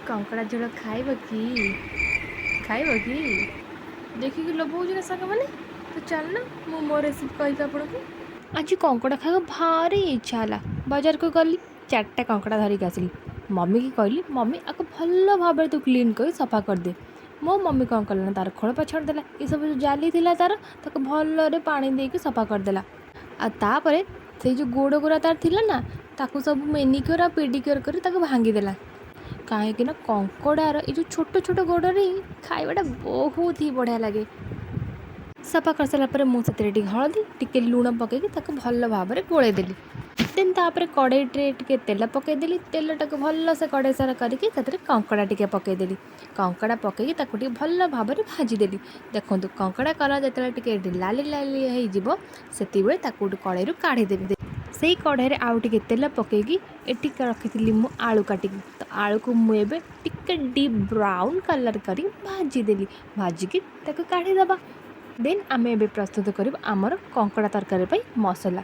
कंकड़ा झोल खाइब कि खाइब कि देखिए लोभौज ना साग मैंने तो चल ना मु मो रेसिपी कहि आपको आज कंकड़ा खाइबा भारी इच्छा है बाजार को गली 4टा कंकड़ा धरिक आसली मम्मी की कहली मम्मी आपको भल भाव तू क्लीन कर सफा करदे मो मम्मी कौन कला तार खोलपा छाड़देला ये सब जो जाली थी तार भल पा दे सफा करदेला आतापर से जो गोड़ गुरा तार थिला ना ताकू सब मेनिक्योर आ पेडिक्योर कर भांगीदेला कहीं कंकड़ार ये जो छोट छोट गोड़े खाइबाटा बहुत ही बढ़िया लगे सफा कर सारापर मुझे हलदी टिके लुण पकईकि भल भाव में गोलैदेली देन तापर कड़े टे तेल पकईदेली तेलटा भल से कड़े सारा करके कंकड़ा टे पकईदेली कंकड़ा पकईकि भल भाव में भाजीदेली देखो कंकड़ा कलर जो लाली लाली हो से कड़े काढ़ीदेवी से कढ़े आउ टे तेल पकईकि एटी रखी मु आलू काटिकी तो आलू को मुझे टिके डीप ब्राउन कलर कर भाजीदेली भाजिकी काढ़ीदबा देन आम ए प्रस्तुत कर आमर कंकड़ा तरकारी मसला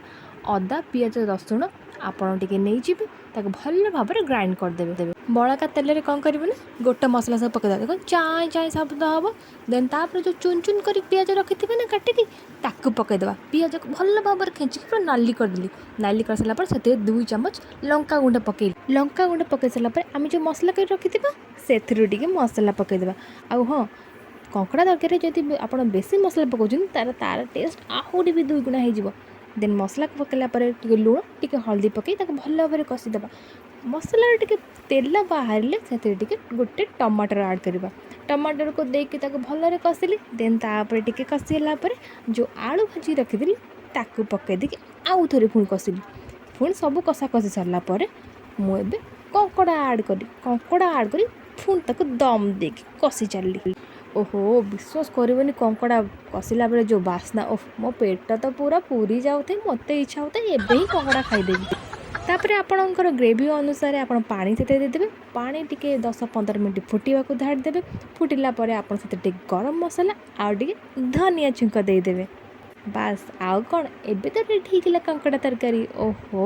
अदा पियाज रसुण आपड़ टे नहीं भल भाव में ग्राइंड करदे बड़का तेल कौन करेंगे ना गोटे मसला सब पकईद देखो चाय चाय शब्द हम देन तापर जो चुन चुन कर पियाज रखी थे ना काटिकी ताकू पकईदे पियाज को भल भाव में खेचिकी पूरा नाली करदेली नाली कर सारापर से 2 चामच लंका गुंड पकईली लंका गुंड पकई सारापर आम जो मसला कर रखी से मसला पकईदे आ हाँ कंकड़ा तरकारी जब आप बेसी मसला पकाउछन तार टेस्ट आहरी भी 2 गुणा हो देन मसला पकड़ा टे लुण टे हल्दी पकई भल भाव में कषिदेवा मसला टे तेल बाहर से गोटे टमाटर ऐड करवा टमाटर को देकी भल कषिली देन तापर टे कषिला जो आलू भाजी रखी ताकू पकई देकी आउ थे पुणी कषिली पुणी सब कषा कषि सारापर मुझे कंकड़ा ऐड करी पुणी ताकू दम देकी कषि चलली ओहो विश्वास करबनी कंकड़ा कषिला बेले जो बास्ना ओह मो पेट तो पूरा पूरी जाऊे मत इच्छा होता एवं ही कंकड़ा खाईदेवी तापर आपणकर ग्रेवी अनुसार आप पानी से देदेवे पानी टिके 10-15 मिनट फुटा धाड़देवे फुटिला आप गरम मसला आउ धनिया छुंक देदेवे बास आउ कौन एबे तो रेडी होगा कंकड़ा तरकारी ओहो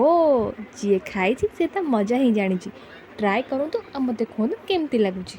जी खाई सी तो मजा ही जानी ट्राए करूँ तो मत कहूँ केमती लगुच।